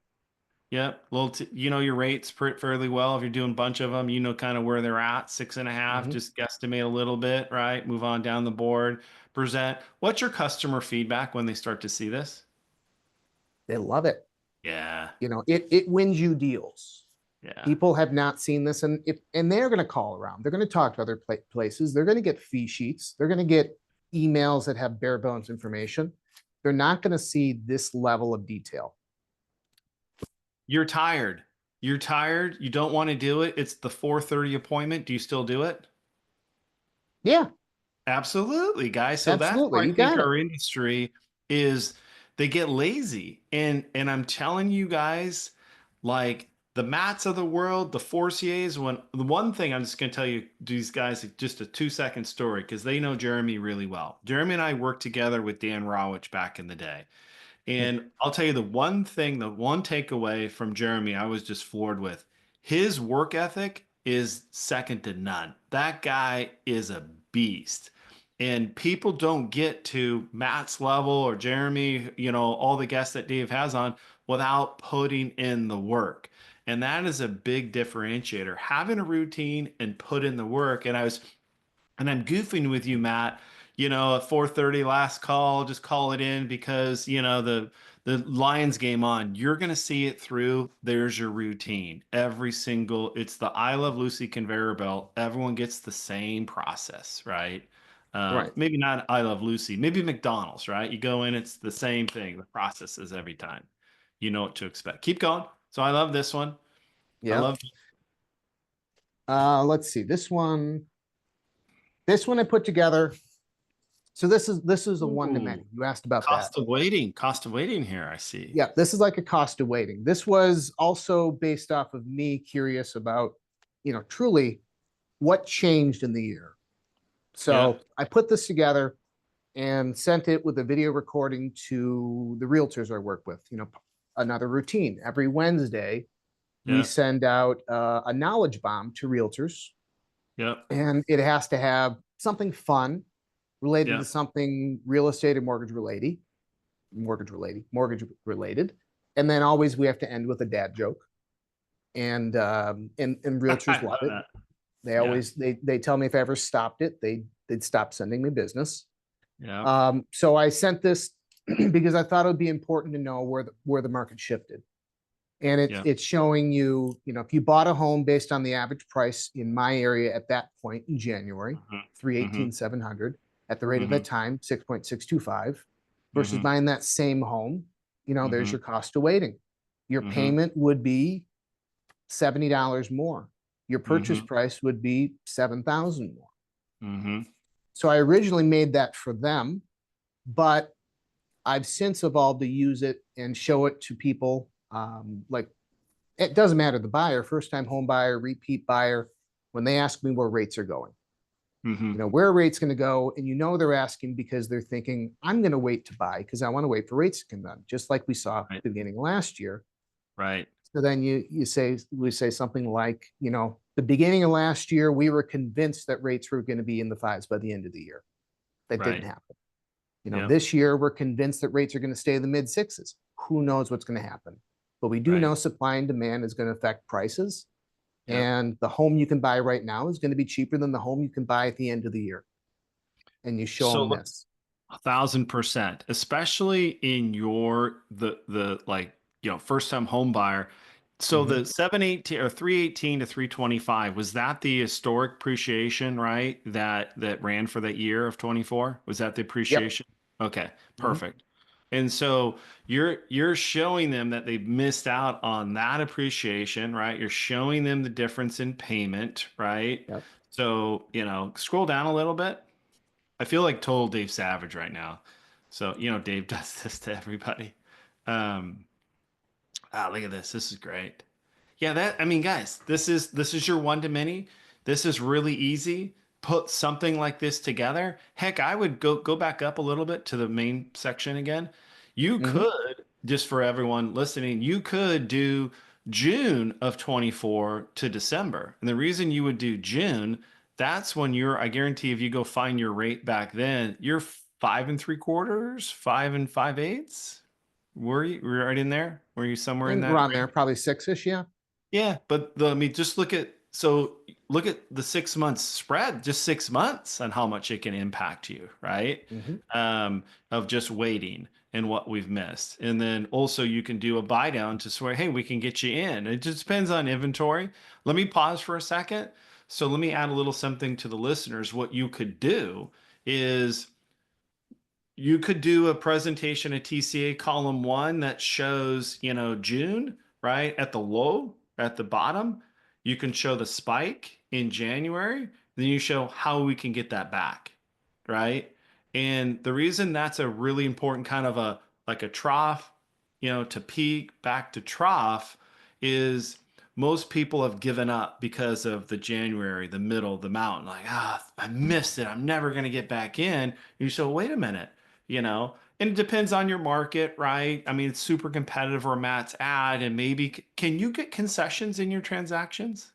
yep. Well, you know your rates fairly well. If you're doing a bunch of them, you know kind of where they're at. 6.5, Mhm. just guesstimate a little bit, right? Move on down the board. Present. What's your customer feedback when they start to see this? They love it. Yeah. It wins you deals. Yeah. People have not seen this, and they're going to call around. They're going to talk to other places. They're going to get fee sheets. They're going to get emails that have bare bones information. They're not going to see this level of detail. You're tired. You're tired. You don't want to do it. It's the 4:30 appointment. Do you still do it? Yeah, Absolutely, guys. So that's absolutely. where I You think got it. our industry is they get lazy. And I'm telling you guys, like the Matts of the world, the Forciers, when the one thing I'm just gonna tell you, these guys, just a 2-second story, because they know Jeremy really well. Jeremy and I worked together with Dan Rawich back in the day. And I'll tell you the one thing, the one takeaway from Jeremy, I was just floored with. His work ethic is second to none. That guy is a beast. And people don't get to Matt's level or Jeremy, all the guests that Dave has on without putting in the work. And that is a big differentiator, having a routine and put in the work. And I'm goofing with you, Matt. At 4:30 last call, just call it in because, the Lions game on. You're going to see it through. There's your routine. It's the I Love Lucy conveyor belt. Everyone gets the same process, right? Right. Maybe not I Love Lucy. Maybe McDonald's, right? You go in, it's the same thing. The process is every time. You know what to expect. Keep going. So I love this one. I Yep. love. Let's see. This one I put together. So this is a one to many. Ooh, You asked about that. Cost of waiting here, I see. Yeah, this is like a cost of waiting. This was also based off of me curious about, truly what changed in the year. Yeah. So I put this together and sent it with a video recording to the realtors I work with. Another routine. Every Wednesday, we Yeah. send out a knowledge bomb to realtors, Yeah. and it has to have something fun related Yeah. to something real estate and mortgage related. And then always we have to end with a dad joke. And realtors I love love it. that. They Yeah. always they tell me if I ever stopped it, they'd stop sending me business. Yeah. So I sent this because I thought it would be important to know where the market shifted. And Yeah. it's showing you, if you bought a home based on the average price in my area at that point in January, Mm-hmm. 318,700 at the rate of Mm-hmm. that time, 6.625, versus Mm-hmm. buying that same home, there's Mm-hmm. your cost of waiting. Your Mm-hmm. payment would be $70 more. Your purchase Mm-hmm. price would be 7,000 more. Mm-hmm. So I originally made that for them, but I've since evolved to use it and show it to people. Like, it doesn't matter the buyer, first time home buyer, repeat buyer, when they ask me where rates are going, Mm-hmm. where are rates going to go? And they're asking because they're thinking, I'm going to wait to buy because I want to wait for rates to come down, just like we saw at Right. the beginning of last year. Right. So then we say something like, the beginning of last year, we were convinced that rates were going to be in the fives by the end of the year. That didn't Right. happen. Yeah. This year we're convinced that rates are going to stay in the mid sixes. Who knows what's going to happen? But we do Right. know supply and demand is going to affect prices. Yep. And the home you can buy right now is going to be cheaper than the home you can buy at the end of the year. And you show them So this. 1,000%, especially in the like, first time home buyer. So Mhm. the 718 or 318 to 325, was that the historic appreciation, right? That ran for that year of 24? Was that the Yep. appreciation? Okay, Mhm. perfect. And so you're showing them that they've missed out on that appreciation, right? You're showing them the difference in payment, right? Yep. So, scroll down a little bit. I feel like total Dave Savage right now. So, Dave does this to everybody. Um, look at this. This is great. Yeah, I mean, guys, this is your one to many. This is really easy. Put something like this together. Heck, I would go back up a little bit to the main section again. You Mhm. could, just for everyone listening, you could do June of 24 to December. And the reason you would do June, that's when I guarantee if you go find your rate back then, you're 5 3/4, 5 5/8. Were you right in there? Were you somewhere in And that around range? there, probably six-ish, yeah. Yeah, but I mean, just look at the 6 months spread, just 6 months on how much it can impact you, right? Mhm. Of just waiting and what we've missed. And then also you can do a buy down to swear, hey, we can get you in. It just depends on inventory. Let me pause for a second. So let me add a little something to the listeners. What you could do is you could do a presentation at TCA column one that shows, June, right? At the low, at the bottom. You can show the spike in January. Then you show how we can get that back, right? And the reason that's a really important kind of like a trough, to peak back to trough is most people have given up because of the January, the middle, the mountain. Like, I missed it. I'm never going to get back in. You say, wait a minute, and it depends on your market, right? I mean, it's super competitive where Matt's at, and maybe can you get concessions in your transactions?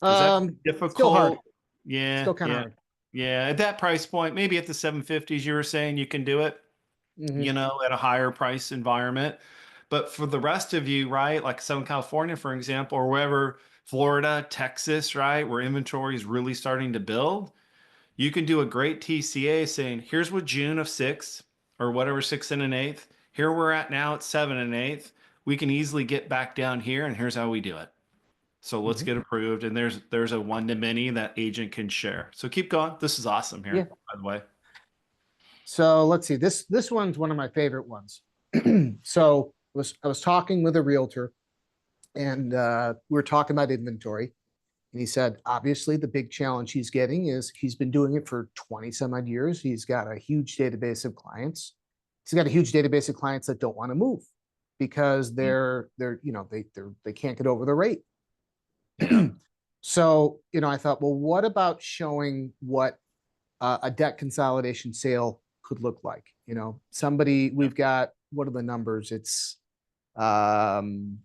Is that Still hard. difficult? Yeah, Still kind of yeah, hard. yeah. At that price point, maybe at the 750s, you were saying you can do it, Mhm. at a higher price environment. But for the rest of you, right, like Southern California, for example, or wherever, Florida, Texas, right, where inventory is really starting to build, you can do a great TCA saying, here's what June of 6 or whatever 6 and an eighth. Here we're at now at 7 and an eighth. We can easily get back down here, and here's how we do it. So let's Mhm. get approved. And there's a one to many that agent can share. So keep going. This is awesome Yeah. here, by the way. So let's see. This one's one of my favorite ones. So I was talking with a realtor, and we were talking about inventory. And he said, obviously, the big challenge he's getting is he's been doing it for 20 some odd years. He's got a huge database of clients. He's got a huge database of clients that don't want to move because they can't get over the rate. Yeah. So, I thought, well, what about showing what a debt consolidation sale could look like? We've got, what are the numbers? It's um,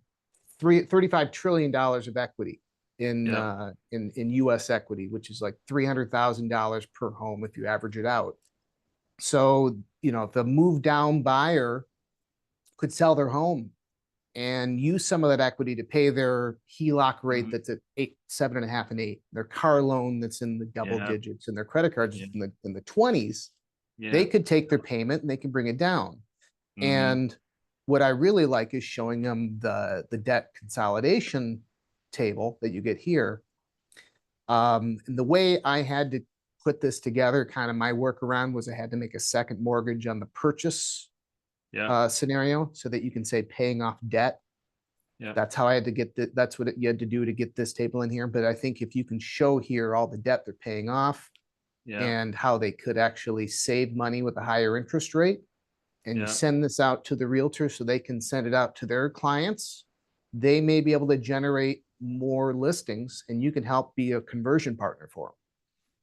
$35 trillion of equity in Yeah. in U.S. equity, which is like $300,000 per home if you average it out. So, if the move down buyer could sell their home and use some of that equity to pay their HELOC rate Mhm. that's at 8, 7.5, and 8, their car loan that's in the double Yeah. digits, and their credit cards Yeah. in the 20s, they Yeah. could take their payment and they can bring it down. Hmm. And what I really like is showing them the debt consolidation table that you get here. And the way I had to put this together, kind of my workaround was I had to make a second mortgage on the purchase Yeah. scenario so that you can say paying off debt. Yeah. That's how I had to get that's what you had to do to get this table in here. But I think if you can show here all the debt they're paying off Yeah. and how they could actually save money with a higher interest rate, and you Yeah. send this out to the realtor so they can send it out to their clients, they may be able to generate more listings and you can help be a conversion partner for them.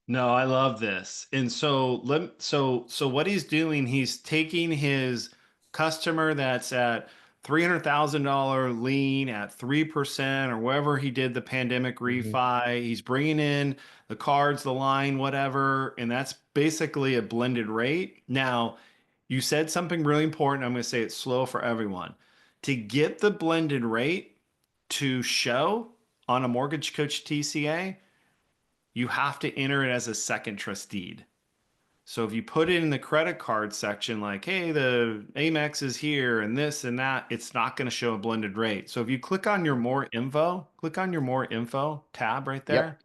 No, I love this. And so what he's doing, he's taking his customer that's at $300,000 lien at 3% or wherever he did the pandemic Mhm. refi. He's bringing in the cards, the line, whatever, and that's basically a blended rate. Now, you said something really important. I'm going to say it slow for everyone. To get the blended rate to show on a Mortgage Coach TCA, you have to enter it as a second trust deed. So if you put it in the credit card section, like, hey, the Amex is here and this and that, it's not going to show a blended rate. So if you click on your more info, click on your more info tab right Yep, there.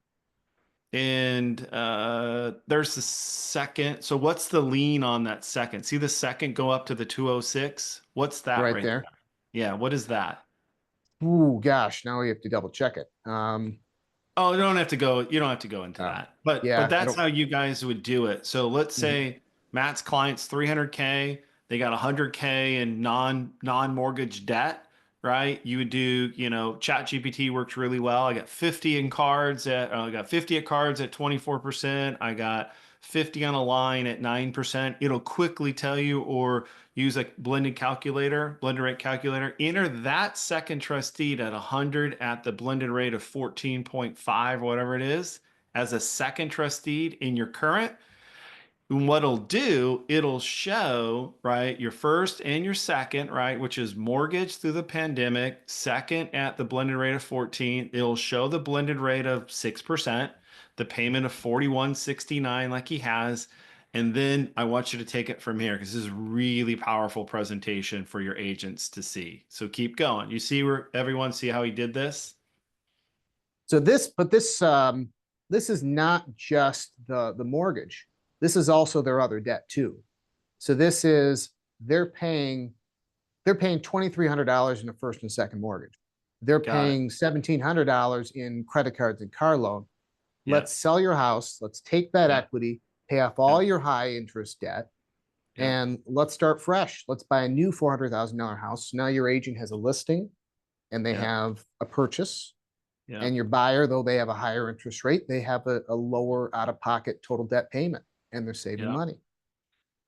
And there's the second. So what's the lien on that second? See the second go up to the 206? What's that right right there. there? Yeah, what is that? Ooh, gosh, now we have to double check it. Oh, you don't have to go. You don't have to go into Oh, that. But yeah, I that's don't. how you guys would do it. So let's Mhm. say Matt's client's 300K, they got 100K in non-mortgage debt, right? You would do, Chat GPT works really well. I got 50 in cards I got 50 at cards at 24%. I got 50 on a line at 9%. It'll quickly tell you, or use a blended rate calculator, enter that second trustee at 100 at the blended rate of 14.5, whatever it is, as a second trustee in your current. And what it'll do, it'll show, right, your first and your second, right, which is mortgage through the pandemic, second at the blended rate of 14. It'll show the blended rate of 6%, the payment of 41.69 like he has. And then I want you to take it from here because this is really powerful presentation for your agents to see. So keep going. You see where everyone see how he did this? So this is not just the mortgage. This is also their other debt too. So this is they're paying $2,300 in a first and second mortgage. They're Got it. paying $1,700 in credit cards and car loan. Yeah. Let's sell your house. Let's take that Yeah. equity, pay off Yeah. all your high interest debt, Yeah. and let's start fresh. Let's buy a new $400,000 house. So now your agent has a listing and they Yeah. have a purchase. Yeah. And your buyer, though they have a higher interest rate, they have a lower out of pocket total debt payment and they're saving Yeah. money.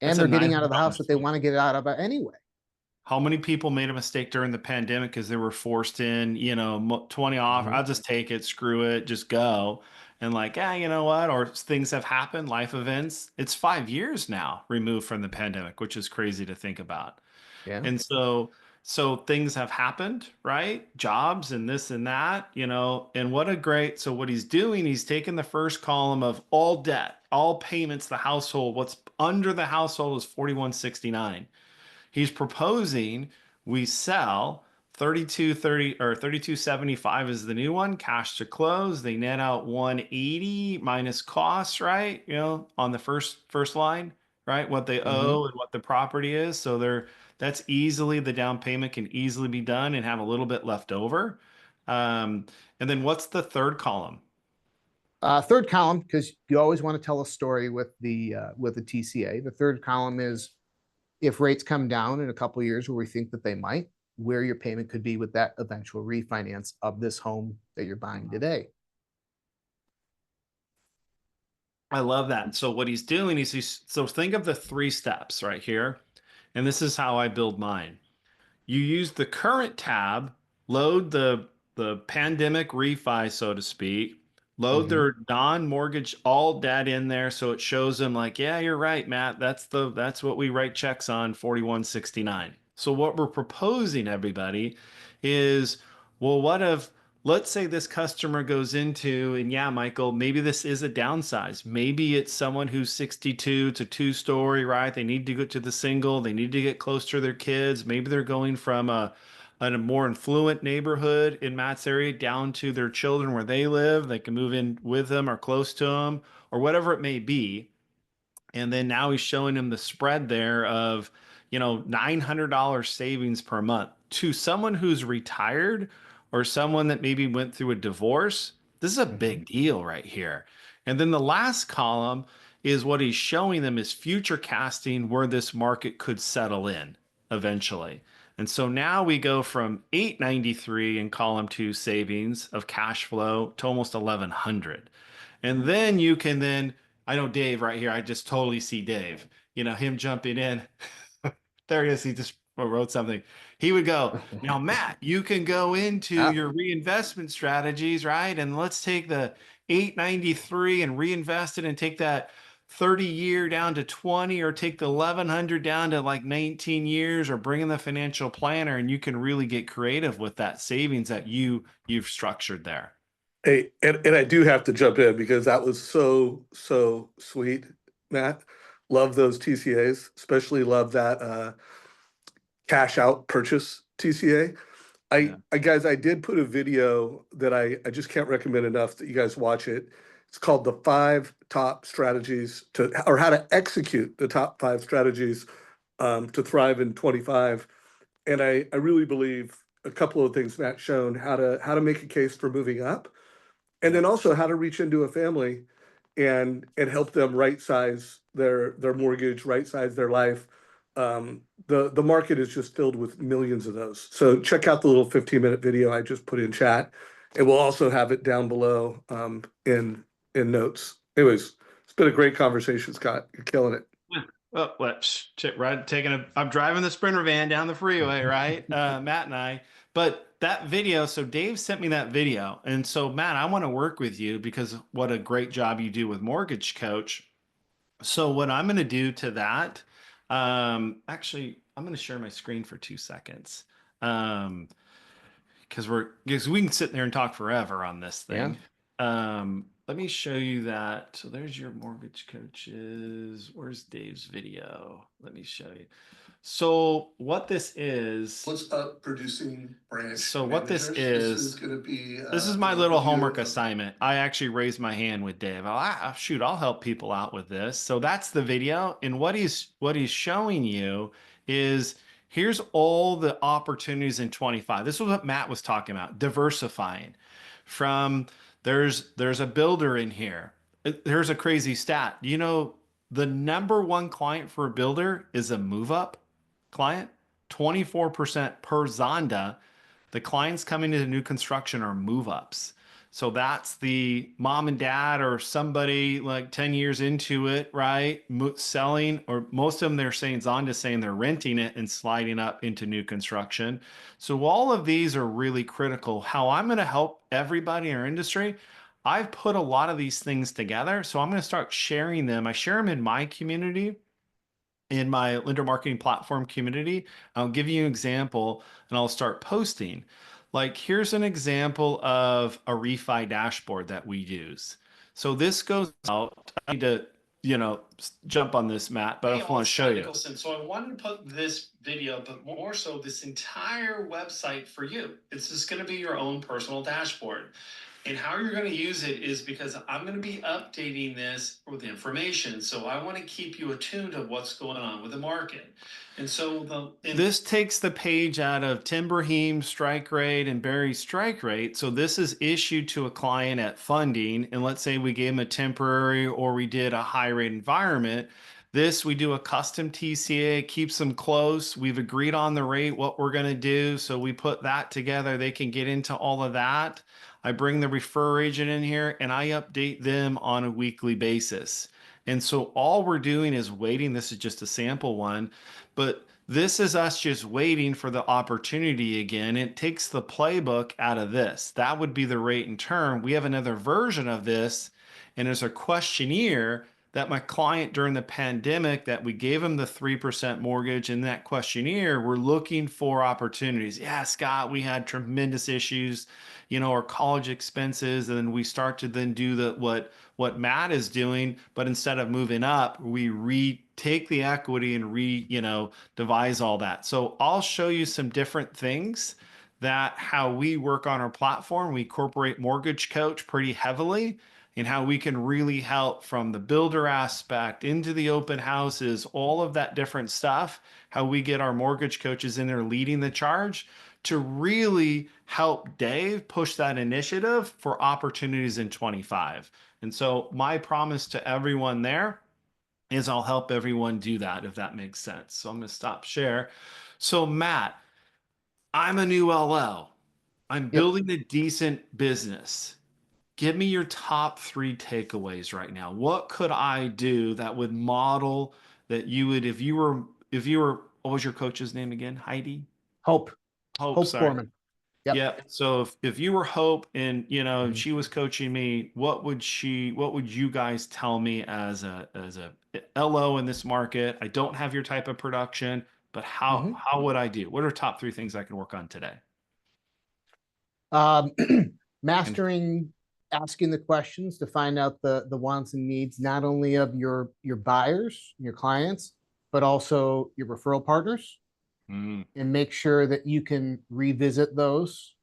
And That's a they're nice getting out of the house that bonus. they want to get out of anyway. How many people made a mistake during the pandemic because they were forced in, 20 off? Mhm. I'll just take it, screw it, just go. And like, you know what? Or things have happened, life events. It's 5 years now removed from the pandemic, which is crazy to think about. Yeah. And so So things have happened, right? Jobs and this and that, you know, and what a great, so what he's doing, he's taking the first column of all debt, all payments, the household, what's under the household is 4169. He's proposing we sell 3230 or 3275 is the new one, cash to close. They net out 180 minus costs, right? You know, on the first line, right? What they Mhm. owe and what the property is. So that's easily the down payment can easily be done and have a little bit left over. Um, and then what's the third column? Third column, because you always want to tell a story with the TCA. The third column is if rates come down in a couple of years, where we think that they might, where your payment could be with that eventual refinance of this home that you're buying today. I love that. So what he's doing is so think of the three steps right here. And this is how I build mine. You use the current tab, load the pandemic refi, so to speak, load Mhm. their non-mortgage all debt in there so it shows them like, yeah, you're right, Matt. That's what we write checks on, 4169. So what we're proposing everybody is, well, what if let's say this customer goes into, and yeah, Michael, maybe this is a downsize. Maybe it's someone who's 62, it's a two-story, right? They need to go to the single, they need to get close to their kids. Maybe they're going from a more affluent neighborhood in Matt's area down to their children where they live. They can move in with them or close to them or whatever it may be. And then now he's showing him the spread there of, you know, $900 savings per month to someone who's retired or someone that maybe went through a divorce. This is a Mhm. big deal right here. And then the last column is what he's showing them is future casting where this market could settle in eventually. And so now we go from 893 in column 2 savings of cash flow to almost 1100. And then you can then, I know Dave right here. I just totally see Dave, you know, him jumping in. There he is. He just wrote something. He would go, now, Matt, you can go into Ah, your reinvestment strategies, right? And let's take the 893 and reinvest it and take that 30-year down to 20 or take the 1100 down to like 19 years or bring in the financial planner and you can really get creative with that savings that you've structured there. Hey, and I do have to jump in because that was so sweet, Matt. Love those TCAs, especially love that cash out purchase TCA. Yeah. I guys, I did put a video that I just can't recommend enough that you guys watch it. It's called the 5 top strategies to, or how to execute the top 5 strategies to thrive in 25. And I really believe a couple of things Matt shown how to make a case for moving up, and Yeah. then also how to reach into a family and help them right size their mortgage, right size their life. The market is just filled with millions of those. So check out the little 15-minute video I just put in chat, and we'll also have it down below in notes. Anyways, it's been a great conversation, Scott. You're killing it. Yeah. Oh, right, I'm driving the Sprinter van down the freeway, right? Matt and I. But that video, so Dave sent me that video. And so, Matt, I want to work with you because what a great job you do with Mortgage Coach. So, what I'm going to do to that, actually, I'm going to share my screen for 2 seconds. Um, because we can sit there and talk forever on this yeah. thing. Let me show you that. So there's your mortgage coaches. Where's Dave's video? Let me show you. So what this is. What's up, producing branch So what this managers? This is is. going to be This is an my little overview homework of. assignment. I actually raised my hand with Dave. Shoot, I'll help people out with this. So that's the video. And what he's showing you is here's all the opportunities in 25. This was what Matt was talking about, diversifying. From there's a builder in here. Here's a crazy stat. You know, the number one client for a builder is a move up client, 24% per Zonda. The clients coming into new construction are move ups. So that's the mom and dad or somebody like 10 years into it, right? Selling, or most of them, they're saying Zonda saying they're renting it and sliding up into new construction. So all of these are really critical. How I'm going to help everybody in our industry, I've put a lot of these things together. So I'm going to start sharing them. I share them in my community. in my lender marketing platform community. I'll give you an example and I'll start posting. Like, here's an example of a refi dashboard that we use. So this goes out. I need to, jump on this, Matt, but I just want to show you. Nicholson. So I wanted to put this video, but more so this entire website for you. It's just going to be your own personal dashboard. And how you're going to use it is because I'm going to be updating this with information. So I want to keep you attuned to what's going on with the market. And so this takes the page out of Tim Brahim's strike rate and Barry's strike rate. So this is issued to a client at funding. And let's say we gave them a temporary or we did a high rate environment. This, we do a custom TCA, keeps them close. We've agreed on the rate, what we're going to do. So we put that together. They can get into all of that. I bring the refer agent in here and I update them on a weekly basis. And so all we're doing is waiting. This is just a sample one, but this is us just waiting for the opportunity again. It takes the playbook out of this. That would be the rate and term. We have another version of this, and there's a questionnaire that my client during the pandemic that we gave him the 3% mortgage. In that questionnaire, we're looking for opportunities. Yeah, Scott, we had tremendous issues, our college expenses. And then we start to then do what Matt is doing, but instead of moving up, we retake the equity and devise all that. So I'll show you some different things that how we work on our platform. We incorporate MortgageCoach pretty heavily, and how we can really help from the builder aspect into the open houses, all of that different stuff, how we get our mortgage coaches in there leading the charge to really help Dave push that initiative for opportunities in 25. And so my promise to everyone there is I'll help everyone do that, if that makes sense. So I'm going to stop share. So Matt, I'm a new LL. I'm building a decent business. Give me your top 3 takeaways right now. What could I do that would model that you would, if you were, what was your coach's name again? Heidi? Hope Sorry. Foreman. Yep. Yeah. So if you were Hope and she was coaching me, what would you guys tell me as a LO in this market? I don't have your type of production, but how would I do? What are top 3 things I can work on today? Mastering asking the questions to find out the wants and needs, not only of your buyers, your clients, but also your referral partners, and make sure that you can revisit those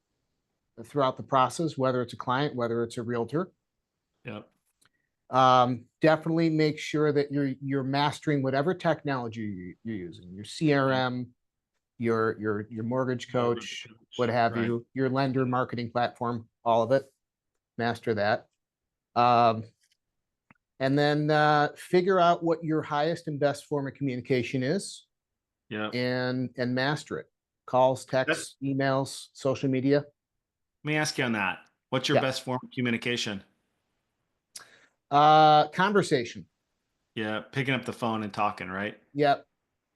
throughout the process, whether it's a client, whether it's a realtor. Yep. Definitely make sure that you're mastering whatever technology you're using, your CRM, your mortgage coach, what have you, your lender marketing platform, all of it. Master that. And then figure out what your highest and best form of communication is. Yeah. And master it. Calls, texts, emails, social media. Let me ask you on that. What's your best form of communication? Conversation. Yeah, picking up the phone and talking, right? Yep.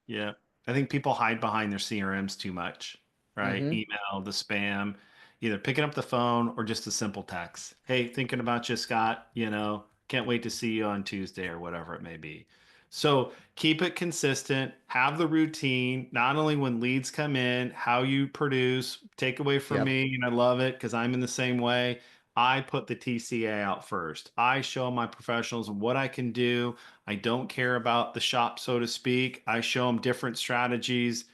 Yeah. I think people hide behind their CRMs too much, right? Email, the spam, either picking up the phone or just a simple text. Hey, thinking about you, Scott, can't wait to see you on Tuesday or whatever it may be. So keep it consistent, have the routine, not only when leads come in, how you produce, take away from me, and I love it because I'm in the same way. I put the TCA out first. I show my professionals what I can do. I don't care about the shop, so to speak. I show them different strategies.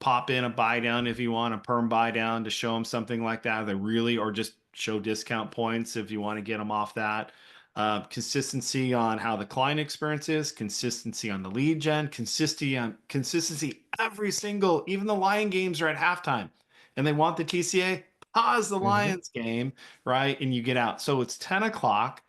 Pop in a buy down if you want, a perm buy down to show them something like that. They really, or just show discount points if you want to get them off that. Consistency on how the client experience is, consistency on the lead gen, consistency every single, even the Lion games are at halftime and they want the TCA, pause the Lions game, right? And you get out. So it's 10 o'clock.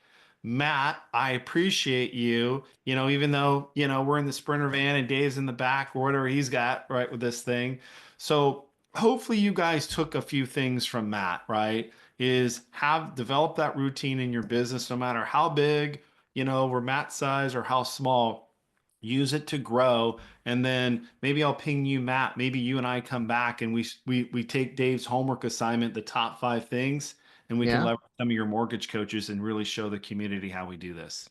Matt, I appreciate you, even though, we're in the Sprinter van and Dave's in the back or whatever he's got, right, with this thing. So hopefully you guys took a few things from Matt, right? Is have developed that routine in your business, no matter how big, we're Matt's size or how small, use it to grow. And then maybe I'll ping you, Matt, maybe you and I come back and we take Dave's homework assignment, the top 5 things, and we can leverage some of your mortgage coaches and really show the community how we do this.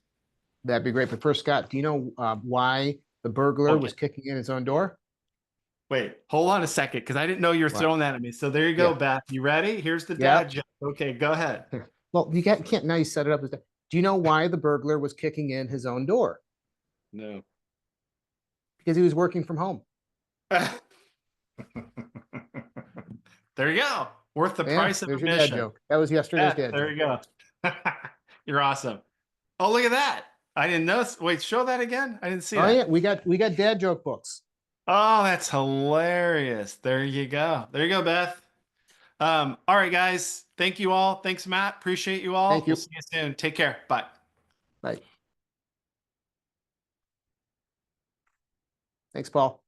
That'd be great. But first, Scott, do you know why The burglar Okay. was kicking in his own door. Wait, hold on a second, because I didn't know you were What? throwing that at me. So there you go, Yeah. Beth. You ready? Here's the Yeah. dad joke. Okay, go ahead. Well, you can't now you set it up as that. Do you know why the burglar was kicking in his own door? No. Because he was working from home. There you go. Worth the Yeah, price of there's your dad admission. joke. That was yesterday's Beth, dad there joke. you go. You're awesome. Oh, look at that. I didn't know. Wait, show that again. I didn't see Oh that. yeah, we got dad joke books. Oh, that's hilarious. There you go. There you go, Beth. All right, guys. Thank you all. Thanks, Matt. Appreciate you all. Thank you. We'll see you soon. Take care. Bye. Bye. Thanks, Paul.